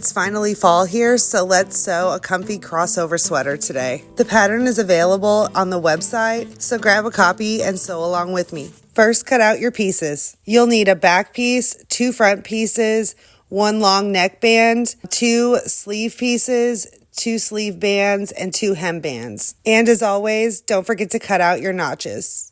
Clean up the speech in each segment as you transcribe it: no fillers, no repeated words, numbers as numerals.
It's finally fall here, so let's sew a comfy crossover sweater today. The pattern is available on the website, so grab a copy and sew along with me. First, cut out your pieces. You'll need a back piece, 2 front pieces, 1 long neckband, 2 sleeve pieces, 2 sleeve bands, and 2 hem bands. And as always, don't forget to cut out your notches.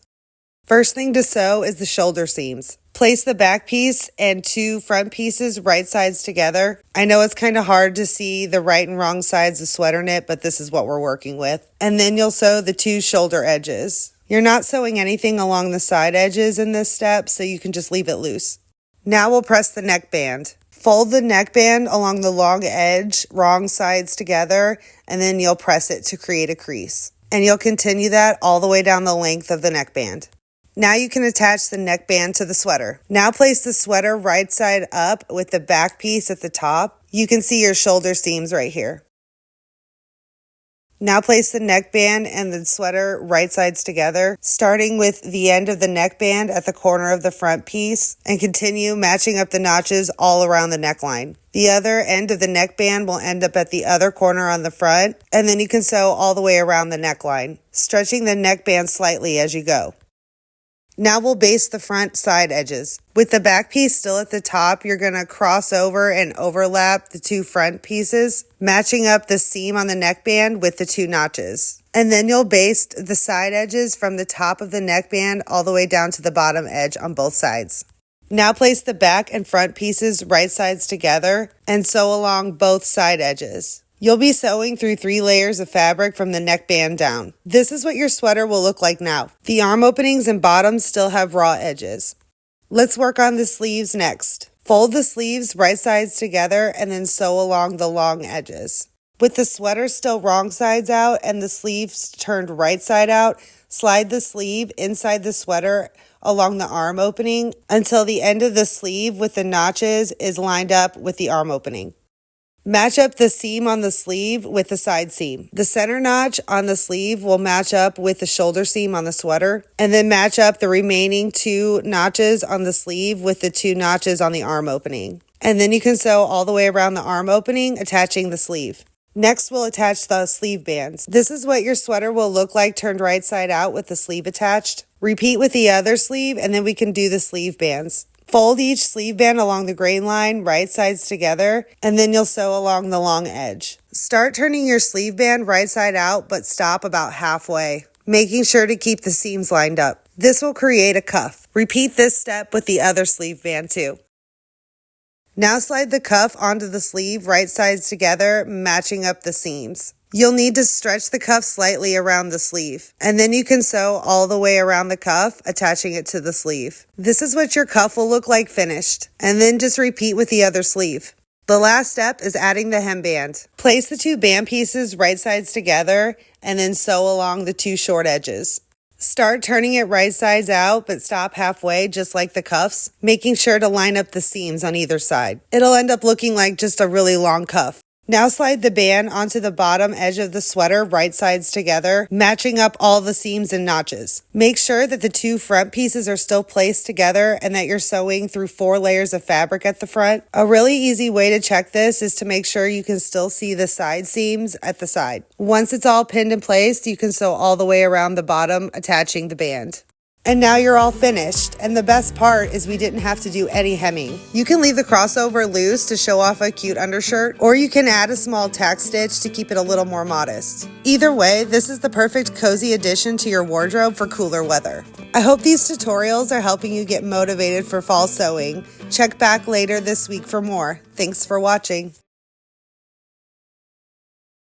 First thing to sew is the shoulder seams. Place the back piece and 2 front pieces right sides together. I know it's kind of hard to see the right and wrong sides of sweater knit, but this is what we're working with. And then you'll sew the 2 shoulder edges. You're not sewing anything along the side edges in this step, so you can just leave it loose. Now we'll press the neckband. Fold the neckband along the long edge, wrong sides together, and then you'll press it to create a crease. And you'll continue that all the way down the length of the neckband. Now you can attach the neckband to the sweater. Now place the sweater right side up with the back piece at the top. You can see your shoulder seams right here. Now place the neckband and the sweater right sides together, starting with the end of the neckband at the corner of the front piece, and continue matching up the notches all around the neckline. The other end of the neckband will end up at the other corner on the front, and then you can sew all the way around the neckline, stretching the neckband slightly as you go. Now we'll baste the front side edges. With the back piece still at the top, you're going to cross over and overlap the 2 front pieces, matching up the seam on the neckband with the 2 notches. And then you'll baste the side edges from the top of the neckband all the way down to the bottom edge on both sides. Now place the back and front pieces right sides together and sew along both side edges. You'll be sewing through 3 layers of fabric from the neckband down. This is what your sweater will look like now. The arm openings and bottoms still have raw edges. Let's work on the sleeves next. Fold the sleeves right sides together and then sew along the long edges. With the sweater still wrong sides out and the sleeves turned right side out, slide the sleeve inside the sweater along the arm opening until the end of the sleeve with the notches is lined up with the arm opening. Match up the seam on the sleeve with the side seam. The center notch on the sleeve will match up with the shoulder seam on the sweater, and then match up the remaining 2 notches on the sleeve with the 2 notches on the arm opening. And then you can sew all the way around the arm opening, attaching the sleeve. Next, we'll attach the sleeve bands. This is what your sweater will look like turned right side out with the sleeve attached. Repeat with the other sleeve, and then we can do the sleeve bands. Fold each sleeve band along the grain line, right sides together, and then you'll sew along the long edge. Start turning your sleeve band right side out, but stop about halfway, making sure to keep the seams lined up. This will create a cuff. Repeat this step with the other sleeve band too. Now slide the cuff onto the sleeve right sides together, matching up the seams. You'll need to stretch the cuff slightly around the sleeve, and then you can sew all the way around the cuff, attaching it to the sleeve. This is what your cuff will look like finished, and then just repeat with the other sleeve. The last step is adding the hemband. Place the 2 band pieces right sides together, and then sew along the 2 short edges. Start turning it right sides out, but stop halfway, just like the cuffs, making sure to line up the seams on either side. It'll end up looking like just a really long cuff. Now slide the band onto the bottom edge of the sweater right sides together, matching up all the seams and notches. Make sure that the 2 front pieces are still placed together and that you're sewing through 4 layers of fabric at the front. A really easy way to check this is to make sure you can still see the side seams at the side. Once it's all pinned in place, you can sew all the way around the bottom, attaching the band. And now you're all finished, and the best part is we didn't have to do any hemming. You can leave the crossover loose to show off a cute undershirt, or you can add a small tack stitch to keep it a little more modest. Either way, this is the perfect cozy addition to your wardrobe for cooler weather. I hope these tutorials are helping you get motivated for fall sewing. Check back later this week for more. Thanks for watching.